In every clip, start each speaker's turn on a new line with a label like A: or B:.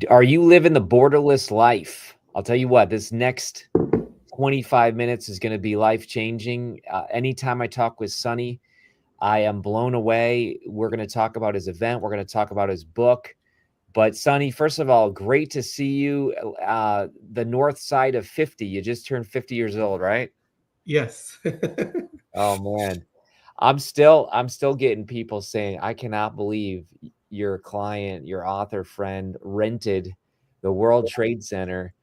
A: Are you living the borderless life? I'll tell you what, this next 25 minutes is going to be life-changing. Anytime I talk with Sunny, I am blown away. We're going to talk about his event. We're going to talk about his book. But Sunny, first of all, great to see you. The north side of 50. You just turned 50 years old, right?
B: Yes.
A: Oh man. I'm still getting people saying, I cannot believe your client, your author friend rented the World Trade Center.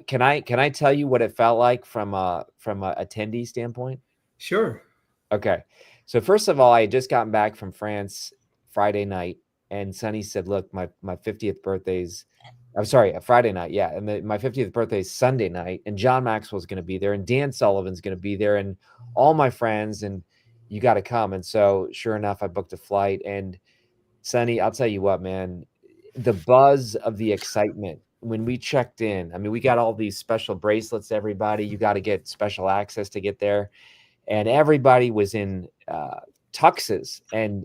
A: Can I tell you what it felt like from a attendee standpoint?
B: Sure.
A: Okay. So first of all, I had just gotten back from France Friday night, and Sunny said, "Look, my 50th birthday's I'm sorry, a Friday night, yeah, and my 50th birthday is Sunday night, and John Maxwell's going to be there, and Dan Sullivan's going to be there, and all my friends, and you got to come." And so, sure enough, I booked a flight, and Sunny, I'll tell you what, man, the buzz of the excitement when we checked in. I mean, we got all these special bracelets. Everybody, you got to get special access to get there, and everybody was in tuxes and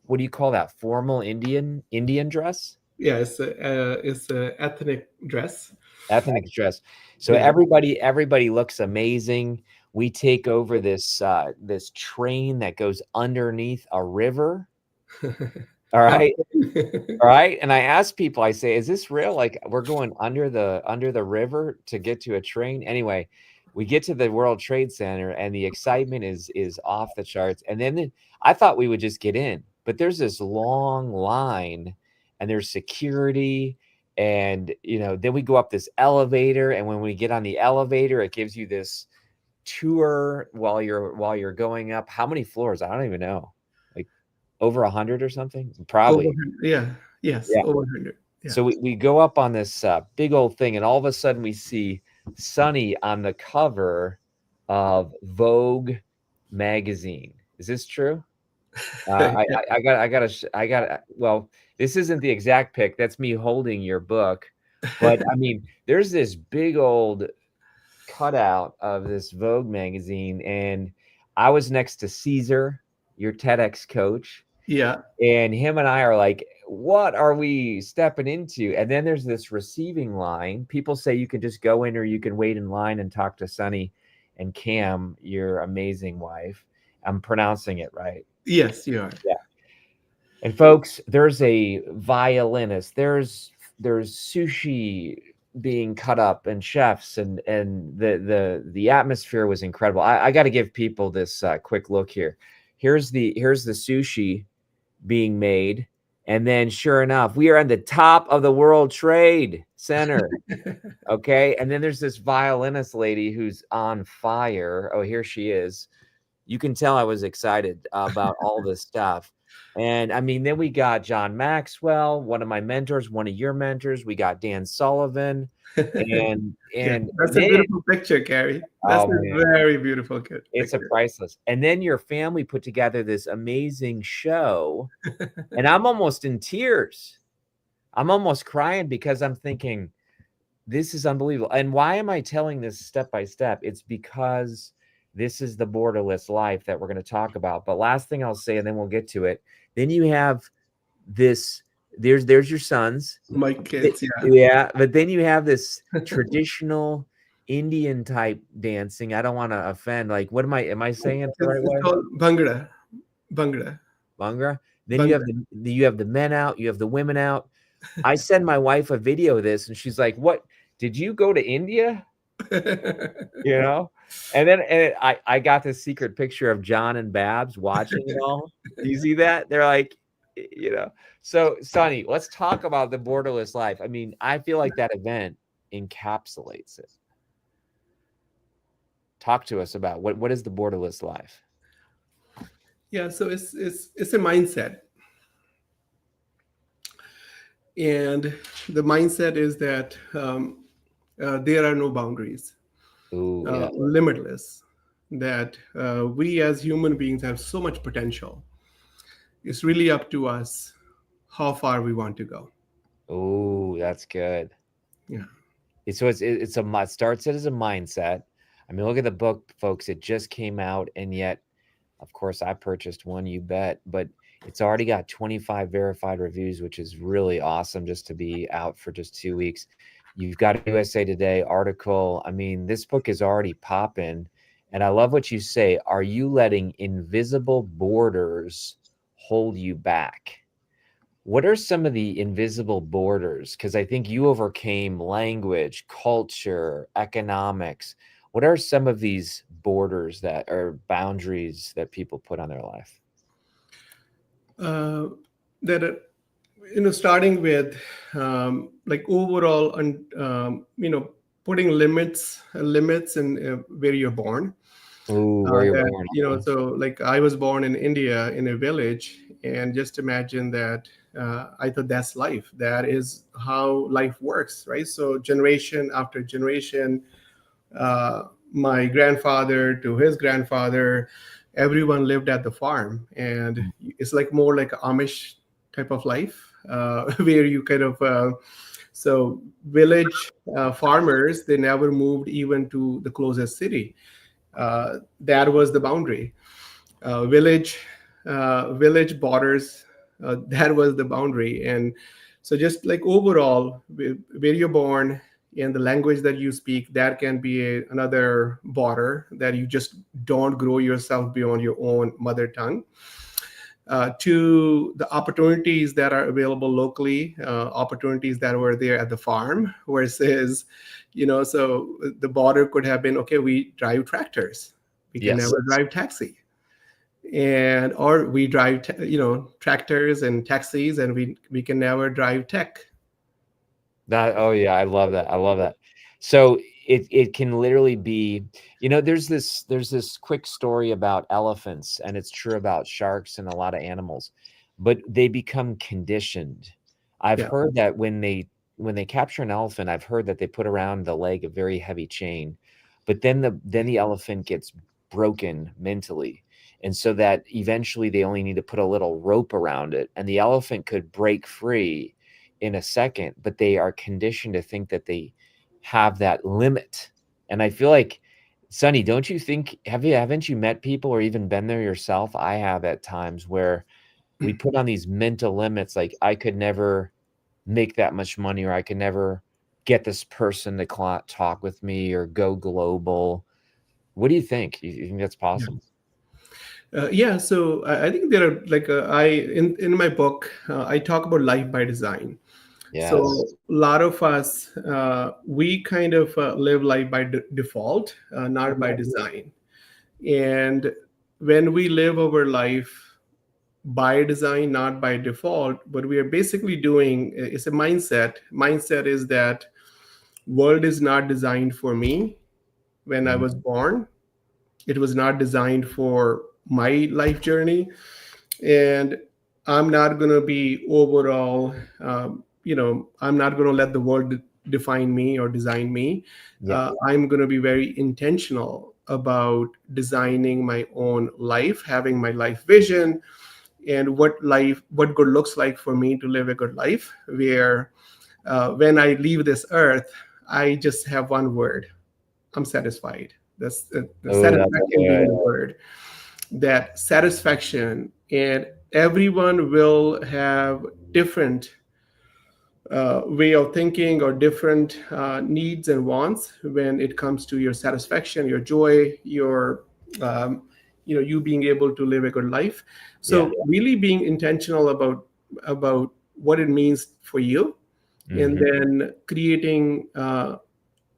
A: what do you call that? Formal Indian dress?
B: Yeah, it's a ethnic dress.
A: Ethnic dress. So
B: Yeah.
A: everybody looks amazing. We take over this train that goes underneath a river. All right. All right. And I ask people, I say, is this real? Like we're going under the river to get to a train. Anyway, we get to the World Trade Center and the excitement is off the charts. And then I thought we would just get in, but there's this long line and there's security. And then we go up this elevator, and when we get on the elevator, it gives you this tour while you're going up. How many floors? I don't even know. Like over 100 or something?
B: Over
A: Probably.
B: 100. Yeah. Yes.
A: Yeah.
B: Over 100. Yeah.
A: So we go up on this big old thing, and all of a sudden we see Sunny on the cover of Vogue magazine. Is this true? Well, this isn't the exact pic. That's me holding your book. But I mean, there's this big old cutout of this Vogue magazine, and I was next to Caesar, your TEDx coach,
B: Yeah.
A: and him and I are like, what are we stepping into? And then there's this receiving line. People say you can just go in or you can wait in line and talk to Sunny and Cam, your amazing wife. I'm pronouncing it right.
B: Yes, you are.
A: Yeah. And folks, there's a violinist. There's sushi being cut up and chefs and the atmosphere was incredible. I got to give people this quick look here. Here's the sushi being made. And then sure enough, we are on the top of the World Trade Center. Okay. And then there's this violinist lady who's on fire. Oh, here she is. You can tell I was excited about all this stuff. And I mean, then we got John Maxwell, one of my mentors, one of your mentors. We got Dan Sullivan. And
B: Yeah,
A: and
B: that's a
A: then,
B: beautiful picture, Carrie. That's
A: oh
B: a
A: man,
B: very beautiful
A: it's a
B: picture.
A: priceless. And then your family put together this amazing show, and I'm almost in tears. I'm almost crying because I'm thinking, this is unbelievable. And why am I telling this step by step? It's because this is the borderless life that we're going to talk about. But last thing I'll say, and then we'll get to it. Then you have this. There's your sons.
B: My kids, yeah.
A: Yeah, but then you have this traditional Indian type dancing. I don't want to offend. Like, what am I saying it the right
B: It's
A: way?
B: called Bhangra. Bhangra.
A: Bhangra. Then you have
B: Bhangra.
A: the men out, you have the women out. I send my wife a video of this, and she's like, "What? Did you go to India?" You know. And then I got this secret picture of John and Babs watching it all. Do you see that? They're like, So, Sonny, let's talk about the borderless life. I mean, I feel like that event encapsulates it. Talk to us about what is the borderless life?
B: Yeah, so it's a mindset. And the mindset is that there are no boundaries,
A: Ooh, yeah.
B: limitless, that we as human beings have so much potential. It's really up to us how far we want to go.
A: Ooh, that's good.
B: Yeah.
A: It starts it as a mindset. I mean, look at the book, folks. It just came out, and yet, of course, I purchased one. You bet. But It's already got 25 verified reviews, which is really awesome just to be out for just 2 weeks. You've got a USA Today article. I mean, this book is already popping. And I love what you say. Are you letting invisible borders hold you back? What are some of the invisible borders? Because I think you overcame language, culture, economics. What are some of these borders that are boundaries that people put on their life?
B: That starting with like overall, and putting limits in where you're born.
A: Ooh, where you're
B: That
A: born.
B: so like I was born in India in a village, and just imagine that. I thought that's life. That is how life works, right? So generation after generation, uh, my grandfather to his grandfather, everyone lived at the farm, and it's like more like Amish type of life, where you kind of so village farmers, they never moved even to the closest city. That was the boundary. Village borders, that was the boundary. And so just like overall, where you're born and the language that you speak, that can be another border, that you just don't grow yourself beyond your own mother tongue. To the opportunities that are available locally, opportunities that were there at the farm, versus, so the border could have been, okay, we drive tractors, we can
A: Yes.
B: never drive taxi. And or we drive tractors and taxis, and we can never drive tech.
A: Oh yeah, I love that. I love that. So it can literally be, there's this quick story about elephants, and it's true about sharks and a lot of animals, but they become conditioned. I've
B: Yeah.
A: heard that when they capture an elephant, I've heard that they put around the leg a very heavy chain, but then the elephant gets broken mentally. And so that eventually they only need to put a little rope around it, and the elephant could break free in a second, but they are conditioned to think that they have that limit. And I feel like, Sunny, don't you think, haven't you met people or even been there yourself? I have at times where we put on these mental limits, like I could never make that much money, or I could never get this person to talk with me or go global. What do you think? You think that's possible?
B: Yeah, so I think there are like in my book, I talk about life by design. So
A: Yes.
B: a lot of us, we kind of live life by default, not by design. And when we live our life by design, not by default, what we are basically doing is a mindset. Mindset is that world is not designed for me when I was
A: Mhm.
B: born. It was not designed for my life journey, and I'm not going to be overall, I'm not going to let the world define me or design me.
A: Yeah.
B: I'm going to be very intentional about designing my own life, having my life vision, and what good looks like for me to live a good life, where when I leave this earth, I just have one word: I'm satisfied. That's the
A: Oh, that's
B: satisfaction
A: good.
B: being the word. That satisfaction, and everyone will have different way of thinking, or different needs and wants when it comes to your satisfaction, your joy, your um, you being able to live a good life.
A: Yeah.
B: So really being intentional about what it means for you, and
A: Mhm.
B: then creating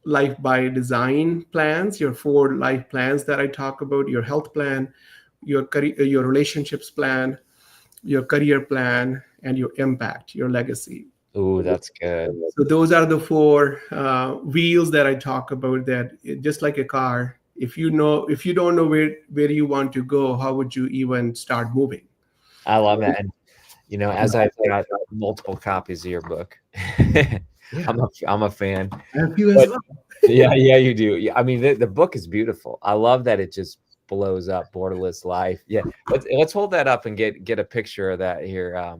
B: life by design plans, your 4 life plans that I talk about: your health plan, your career, your relationships plan, your career plan, and your impact, your legacy.
A: Ooh, that's good.
B: So those are the 4 wheels that I talk about. That just like a car, if you don't know where you want to go, how would you even start moving?
A: I love that. And as I've got multiple copies of your book,
B: Yeah,
A: I'm a fan.
B: and you as
A: But
B: well.
A: yeah, yeah, you do. Yeah, I mean, the book is beautiful. I love that it just blows up. Borderless Life. Yeah, let's hold that up and get a picture of that here.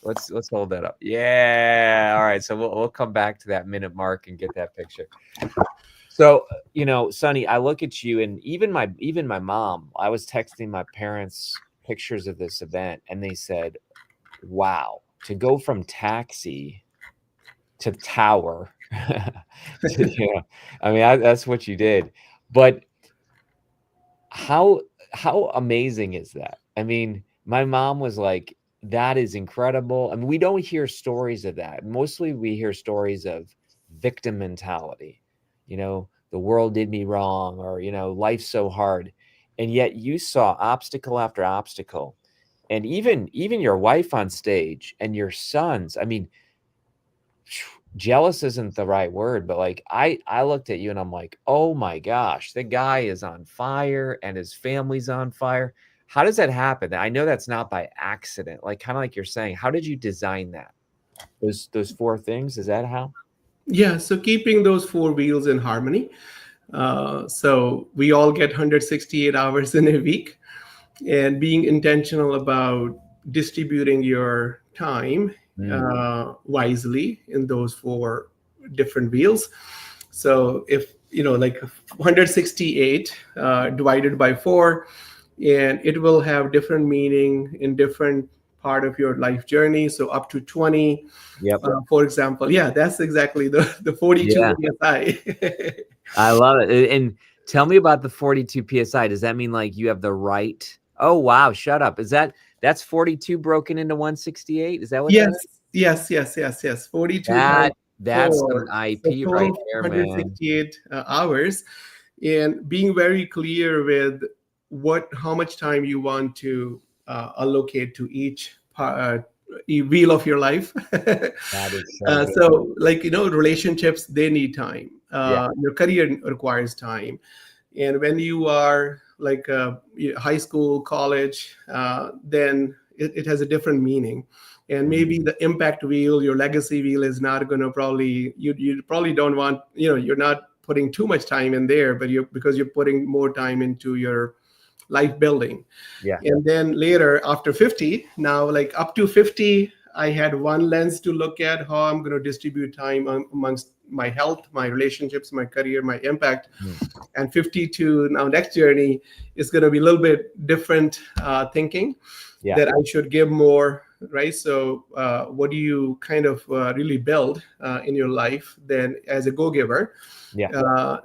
A: Let's hold that up. Yeah. All right. So we'll come back to that minute mark and get that picture. So, Sonny, I look at you, and even my mom, I was texting my parents pictures of this event, and they said, wow, to go from taxi to tower, I mean, that's what you did. But how amazing is that? I mean, my mom was like, that is incredible. I mean, we don't hear stories of that. Mostly we hear stories of victim mentality. The world did me wrong, or, life's so hard. And yet you saw obstacle after obstacle. And even your wife on stage and your sons, I mean, jealous isn't the right word, but like I looked at you and I'm like, oh my gosh, the guy is on fire and his family's on fire. How does that happen? I know that's not by accident. Like, kind of like you're saying, how did you design that? Those four things, is that how?
B: Yeah, so keeping those four wheels in harmony. So we all get 168 hours in a week, and being intentional about distributing your time wisely in those four different wheels. So if like 168 divided by 4, and it will have different meaning in different part of your life journey, so up to 20.
A: Yep.
B: For example, yeah, that's exactly the 42
A: Yeah.
B: psi.
A: I love it. And tell me about the 42 psi. Does that mean like you have the right? Oh wow, shut up. That's 42 broken into 168? Is that what that is?
B: Yes. 42 times
A: That's
B: 4,
A: some
B: so
A: IP right
B: total
A: there, man.
B: 168 hours, and being very clear with how much time you want to allocate to each wheel of your life.
A: That is so good.
B: So like relationships, they need time.
A: Yeah.
B: Your career requires time, and when you are like high school, college, then it has a different meaning. And maybe the impact wheel, your legacy wheel, is not going to you probably don't want, you're not putting too much time in there, but because you're putting more time into your life building.
A: Yeah.
B: And then later, after 50, now like up to 50, I had one lens to look at how I'm going to distribute time amongst my health, my relationships, my career, my impact. And 50 to now next journey is going to be a little bit different thinking, that I should give more, right? So what do you kind of really build in your life then as a go-giver?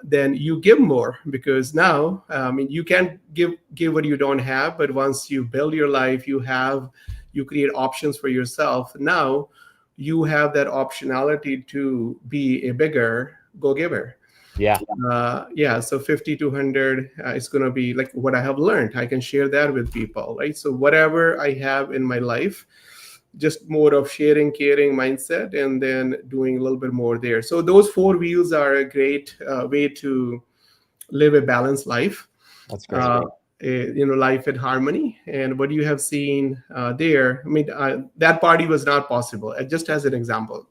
B: Then you give more, because now, I mean, you can't give what you don't have, but once you build your life, you create options for yourself. Now you have that optionality to be a bigger go-giver. So 50 to 100 is going to be like what I have learned. I can share that with people, right? So whatever I have in my life, just more of sharing, caring mindset, and then doing a little bit more there. So those four wheels are a great way to live a balanced life.
A: That's great.
B: Life in harmony. And what you have seen there, I mean, that party was not possible. Just as an example,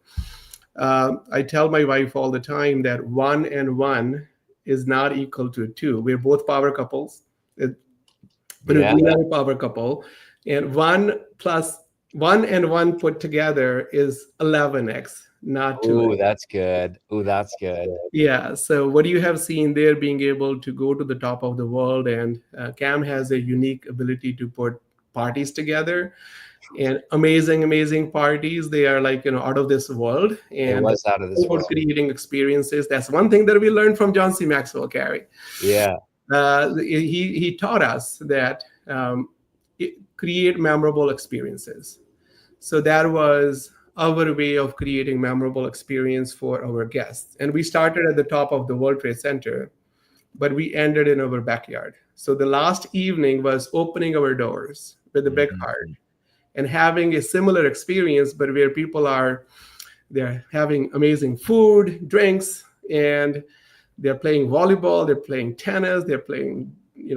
B: I tell my wife all the time that 1 and 1 is not equal to 2. We're both power couples. But we are a power couple, and 1 plus 1 and 1 put together is 11x, not 2x.
A: Ooh, that's good.
B: Yeah. So what you have seen there, being able to go to the top of the world, and Cam has a unique ability to put parties together, and amazing parties. They are like, out of this world, and
A: it was out of this world.
B: Creating experiences. That's one thing that we learned from John C. Maxwell, Carrie.
A: Yeah.
B: He taught us that create memorable experiences. So that was our way of creating memorable experience for our guests. And we started at the top of the World Trade Center, but we ended in our backyard. So the last evening was opening our doors with a big heart and having a similar experience, but where people they're having amazing food, drinks, and they're playing volleyball, they're playing tennis, they're playing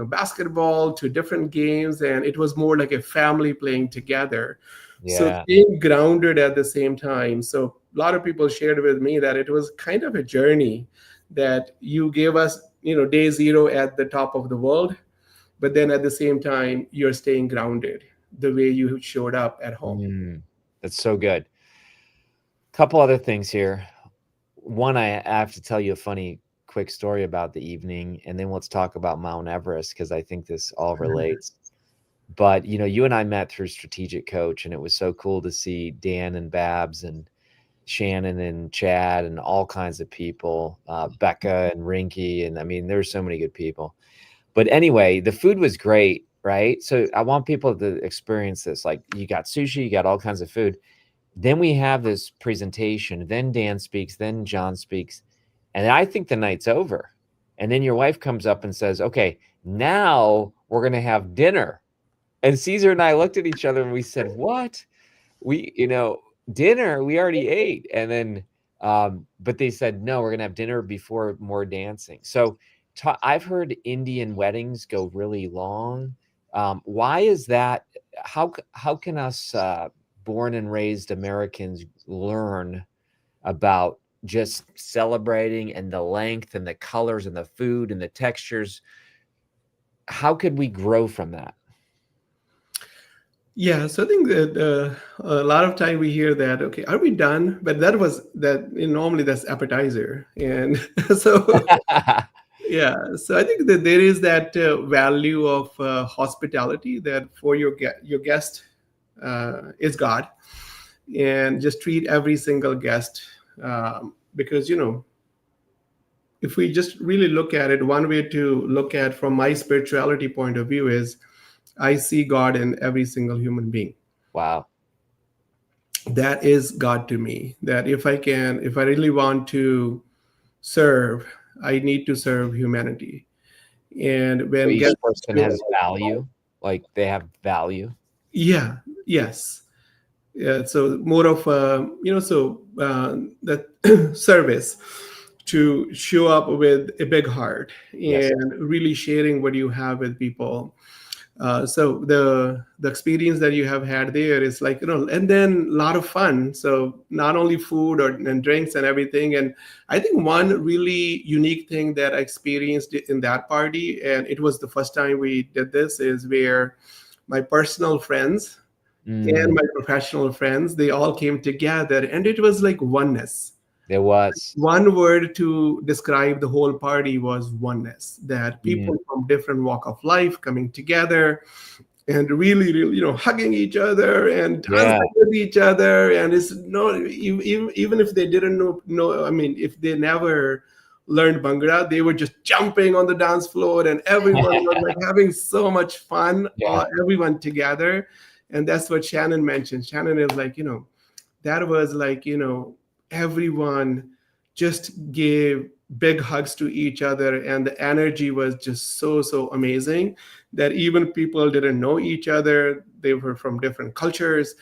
B: basketball, to different games, and it was more like a family playing together. So being grounded at the same time. So a lot of people shared with me that it was kind of a journey, that you gave us day zero at the top of the world, but then at the same time you're staying grounded the way you showed up at home.
A: That's so good. Couple other things here. One, I have to tell you a funny quick story about the evening, and then let's talk about Mount Everest, because I think this all relates. But, you and I met through Strategic Coach, and it was so cool to see Dan and Babs and Shannon and Chad and all kinds of people, Becca and Rinky. And I mean, there's so many good people. But anyway, the food was great, right? So I want people to experience this. Like, you got sushi, you got all kinds of food. Then we have this presentation. Then Dan speaks. Then John speaks. And I think the night's over. And then your wife comes up and says, okay, now we're going to have dinner. And Caesar and I looked at each other and we said, what? We, dinner, we already ate. And then, but they said, no, we're going to have dinner before more dancing. So I've heard Indian weddings go really long. Why is that? How can us born and raised Americans learn about just celebrating and the length and the colors and the food and the textures? How could we grow from that?
B: Yeah, so I think that a lot of time we hear that, okay, are we done? But normally that's appetizer. And so, yeah, so I think that there is that value of hospitality, that for your guest is God, and just treat every single guest, because if we just really look at it, one way to look at from my spirituality point of view is I see God in every single human being.
A: Wow.
B: That is God to me. That if I really want to serve, I need to serve humanity. And
A: So
B: when
A: each
B: guests
A: person has value, like they have value.
B: yeah, yes. Yeah, so more of that service, to show up with a big heart
A: Yes.
B: and really sharing what you have with people. So the experience that you have had there is like, and then a lot of fun. So not only food and drinks and everything. And I think one really unique thing that I experienced in that party, and it was the first time we did this, is where my personal friends and my professional friends, they all came together, and it was like oneness.
A: There was.
B: One word to describe the whole party was oneness. That people
A: Mm.
B: from different walk of life coming together and really, really, hugging each other and
A: Yeah.
B: dancing with each other. And it's no, even if they didn't know, I mean, if they never learned Bhangra, they were just jumping on the dance floor, and everyone was like having so much fun,
A: Yeah.
B: everyone together. And that's what Shannon mentioned. Shannon is like, that was like, everyone just gave big hugs to each other, and the energy was just so amazing, that even people didn't know each other, they were from different cultures,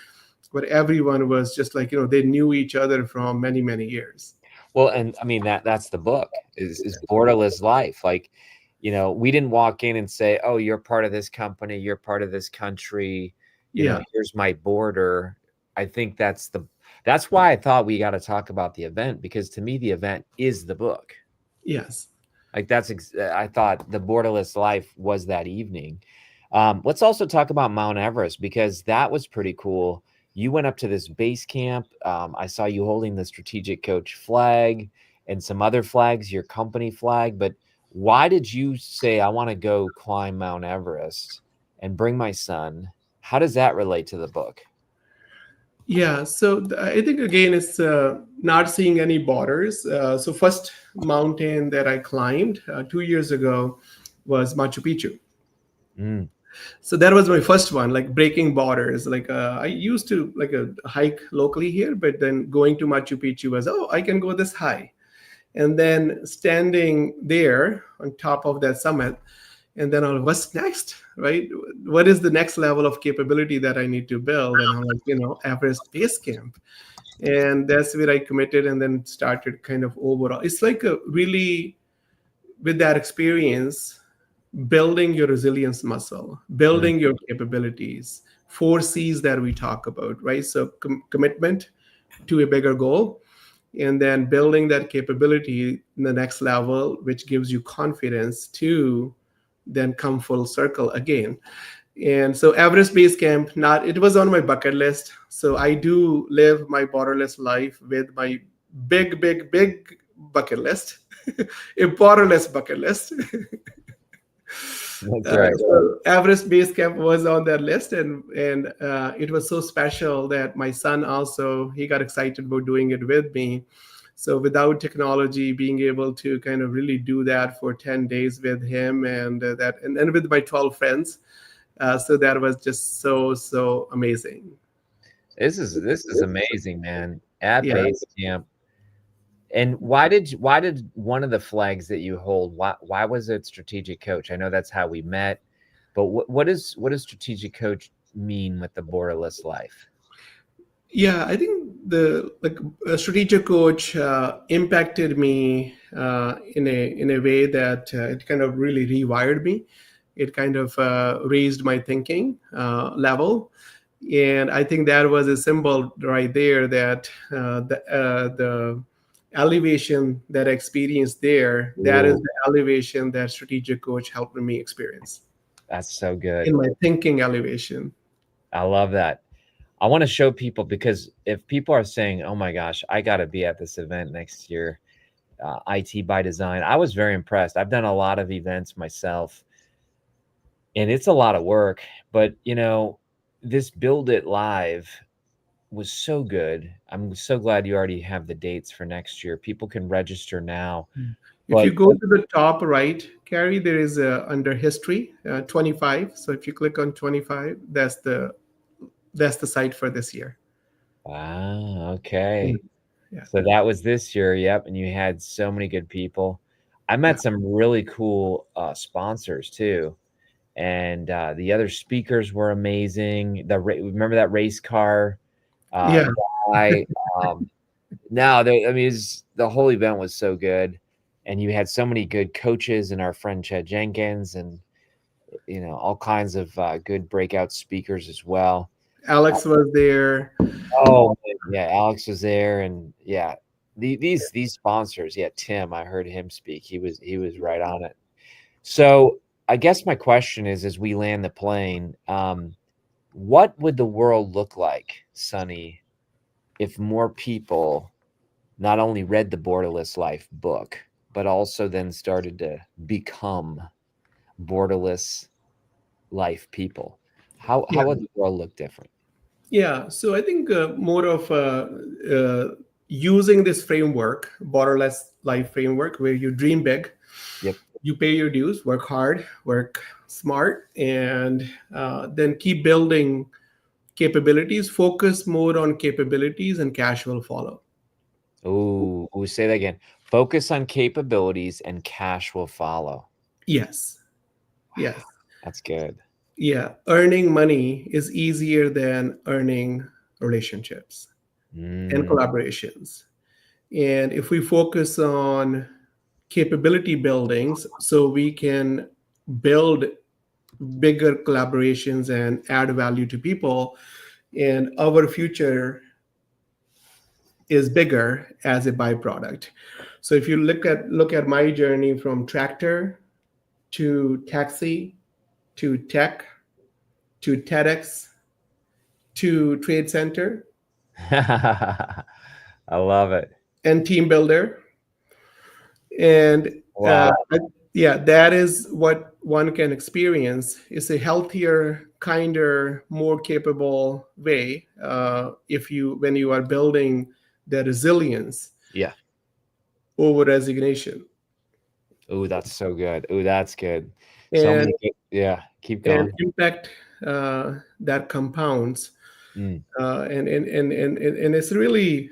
B: but everyone was just like, they knew each other from many years.
A: Well, and I mean that's the book is Borderless Life. Like, we didn't walk in and say, "Oh, you're part of this company, you're part of this country,
B: Yeah.
A: here's my border." I think that's why I thought we got to talk about the event, because to me the event is the book.
B: Yes.
A: Like I thought the Borderless Life was that evening. Let's also talk about Mount Everest, because that was pretty cool. You went up to this base camp. I saw you holding the Strategic Coach flag and some other flags, your company flag. But why did you say, I want to go climb Mount Everest and bring my son? How does that relate to the book?
B: Yeah, so I think again it's not seeing any borders. So first mountain that I climbed 2 years ago was Machu Picchu.
A: Mm.
B: So that was my first one, like breaking borders. Like I used to like a hike locally here, but then going to Machu Picchu was, oh, I can go this high. And then standing there on top of that summit, and then what's next, right? What is the next level of capability that I need to build? And I'm like, Everest Base Camp. And that's where I committed, and then started kind of overall. It's like a really, with that experience, building your resilience muscle,
A: Mm.
B: building your capabilities, 4 C's that we talk about, right? So commitment to a bigger goal, and then building that capability in the next level, which gives you confidence to then come full circle again. And so Everest Base Camp, it was on my bucket list. So I do live my borderless life with my big bucket list, a borderless bucket list.
A: That's right.
B: So Everest Base Camp was on that list, and it was so special that my son also he got excited about doing it with me. So without technology, being able to kind of really do that for 10 days with him, and with my 12 friends, so that was just so amazing.
A: This is amazing, man. At
B: Yeah.
A: base camp. And why did one of the flags that you hold, why was it strategic coach? I know that's how we met, but what does strategic coach mean with the Borderless Life?
B: Yeah, I think the like a strategic coach impacted me in a way that it kind of really rewired me. It kind of raised my thinking level, and I think that was a symbol right there that the elevation that I experienced there, that is
A: Ooh,
B: the elevation that strategic coach helped me experience
A: that's so good.
B: in my thinking elevation.
A: I love that. I want to show people because if people are saying, "Oh my gosh, I got to be at this event next year," IT by Design, I was very impressed. I've done a lot of events myself, and it's a lot of work. But this Build It Live was so good. I'm so glad you already have the dates for next year. People can register now.
B: If
A: But
B: you go to the top right, Carrie, there is under history 25. So if you click on 25, that's the site for this year.
A: wow,
B: Mm.
A: okay.
B: Yeah,
A: So that was this year, yep, and you had so many good people. I
B: yeah,
A: met some really cool sponsors too, and the other speakers were amazing. Remember that race car uh,
B: yeah.
A: guy? Um, no, I mean, the whole event was so good, and you had so many good coaches, and our friend Chad Jenkins, and all kinds of good breakout speakers as well.
B: Alex was there.
A: Oh, yeah, Alex was there, and yeah, these sponsors, yeah, Tim, I heard him speak. He was right on it. So I guess my question is, as we land the plane, what would the world look like, Sunny, if more people not only read the Borderless Life book, but also then started to become Borderless Life people? How
B: Yeah,
A: would the world look different?
B: yeah. So I think more of using this framework, borderless life framework, where you dream big,
A: Yep.
B: you pay your dues, work hard, work smart, and then keep building capabilities, focus more on capabilities, and cash will follow.
A: Ooh, say that again. Focus on capabilities and cash will follow.
B: Yes,
A: Wow,
B: yes,
A: that's good.
B: yeah. Earning money is easier than earning relationships and
A: Mm,
B: collaborations. And if we focus on capability buildings, so we can build bigger collaborations and add value to people, and our future is bigger as a byproduct. So if you look at my journey from tractor to taxi to tech to TEDx to trade center
A: I love it.
B: and team builder, and
A: Wow.
B: yeah, that is what one can experience. Is a healthier, kinder, more capable way if you when you are building the resilience
A: Yeah.
B: over resignation.
A: Ooh, that's so good. Ooh, that's good. So
B: and
A: many good, yeah, keep
B: and
A: going.
B: impact that compounds,
A: Mm,
B: and it's really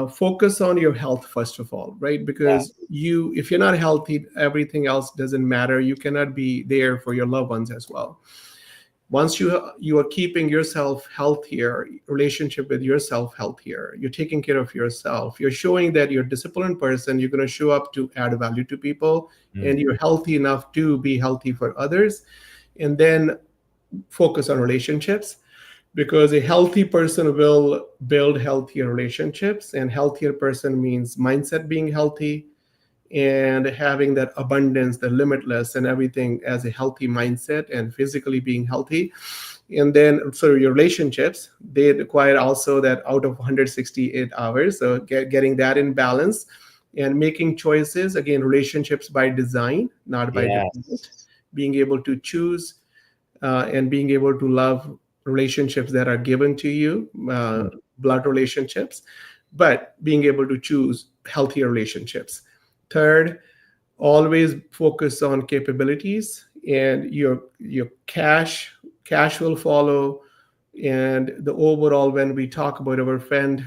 B: focus on your health first of all, right?
A: yeah.
B: Because if you're not healthy, everything else doesn't matter. You cannot be there for your loved ones as well. Once you are keeping yourself healthier, relationship with yourself healthier, you're taking care of yourself, you're showing that you're a disciplined person, you're going to show up to add value to people,
A: Mm,
B: and you're healthy enough to be healthy for others. And then focus on relationships, because a healthy person will build healthier relationships, and healthier person means mindset being healthy and having that abundance, the limitless and everything as a healthy mindset, and physically being healthy. And then so your relationships, they require also that out of 168 hours, so getting that in balance and making choices, again, relationships by design, not by default.
A: yes.
B: being able to choose, and being able to love relationships that are given to you, blood relationships, but being able to choose healthier relationships. Third, always focus on capabilities, and your cash will follow. And the overall, when we talk about our friend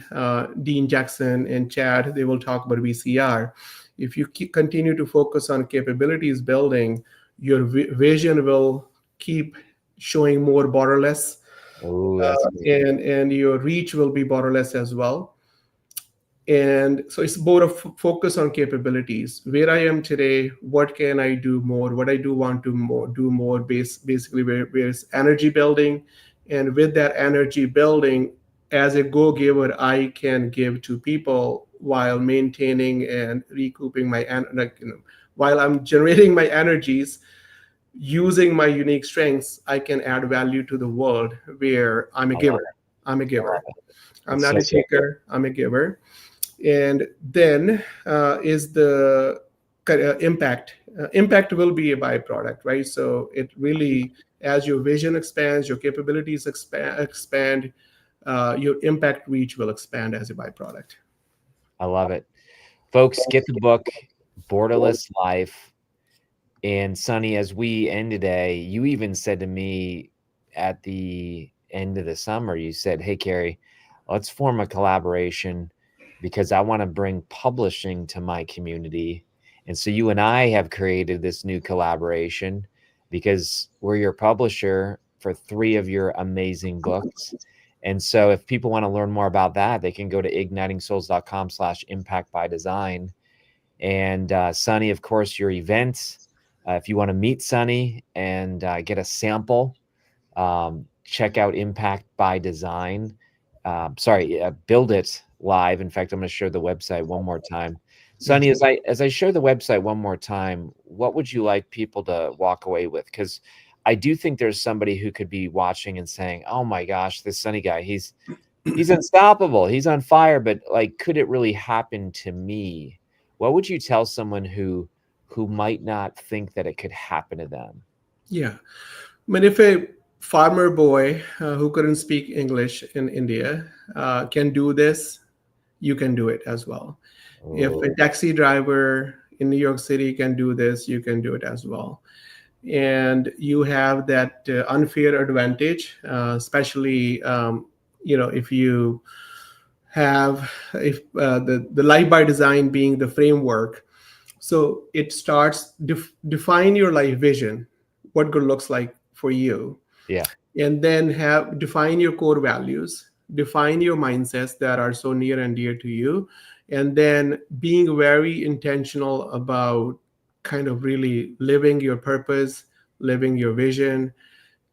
B: Dean Jackson and Chad, they will talk about VCR. If you continue to focus on capabilities building, your vision will keep showing more borderless,
A: Oh, that's amazing.
B: and your reach will be borderless as well. And so it's more of focus on capabilities, where I am today, what can I do more, what I do want to do more, basically where's energy building. And with that energy building, as a go-giver, I can give to people while maintaining and recouping my while I'm generating my energies, using my unique strengths, I can add value to the world, where I'm a
A: I love
B: giver. I'm a
A: it. I love
B: giver.
A: it.
B: I'm
A: It's
B: not
A: so,
B: a
A: so good.
B: taker, I'm a giver. And then is the impact. Impact will be a byproduct, right? So it really, as your vision expands, your capabilities expand, your impact reach will expand as a byproduct.
A: I love it. Folks, get the book, Borderless Life. And Sunny, as we end today, you even said to me at the end of the summer, you said, "Hey, Carrie, let's form a collaboration because I want to bring publishing to my community." And so you and I have created this new collaboration because we're your publisher for 3 of your amazing books. And so if people want to learn more about that, they can go to ignitingsouls.com/impact by design. And Sunny, of course, your events. If you want to meet Sunny and get a sample, check out Impact by Design. Build It Live. In fact, I'm going to share the website one more time. Sunny, as I share the website one more time, what would you like people to walk away with? Because I do think there's somebody who could be watching and saying, "Oh my gosh, this Sunny guy, he's unstoppable. He's on fire, but like, could it really happen to me?" What would you tell someone who might not think that it could happen to them?
B: Yeah. I mean, if a farmer boy who couldn't speak English in India can do this, you can do it as well. If a
A: Oh,
B: taxi driver in New York City can do this, you can do it as well. And you have that unfair advantage, especially if you have, if the life by design being the framework. So it starts define your life vision, what good looks like for you,
A: yeah,
B: and then have define your core values, define your mindsets that are so near and dear to you, and then being very intentional about kind of really living your purpose, living your vision,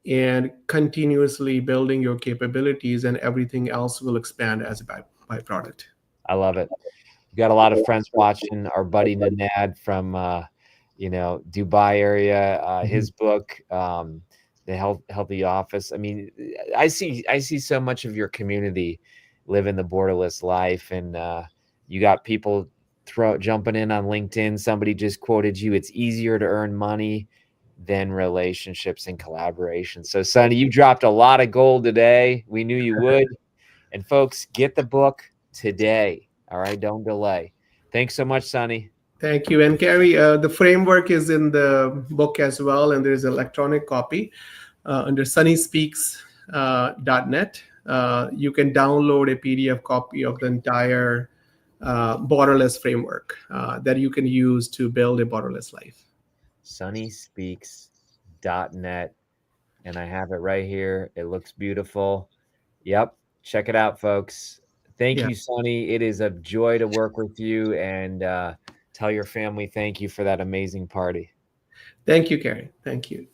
B: and continuously building your capabilities, and everything else will expand as a byproduct.
A: I love it. We got a lot of friends watching. Our buddy Nanad from Dubai area,
B: Mhm.
A: his book, The Healthy Office. I mean, I see so much of your community living the borderless life, and you got people jumping in on LinkedIn. Somebody just quoted you. It's easier to earn money than relationships and collaboration. So, Sonny, you dropped a lot of gold today. We knew you would. And folks, get the book today. All right, don't delay. Thanks so much, Sonny.
B: Thank you. And Carrie, the framework is in the book as well, and there's an electronic copy under sunnyspeaks.net. You can download a PDF copy of the entire borderless framework that you can use to build a borderless life.
A: Sunnyspeaks.net. And I have it right here. It looks beautiful. Yep. Check it out, folks. Thank
B: Yeah.
A: you, Sonny. It is a joy to work with you, and tell your family thank you for that amazing party.
B: Thank you, Carrie. Thank you.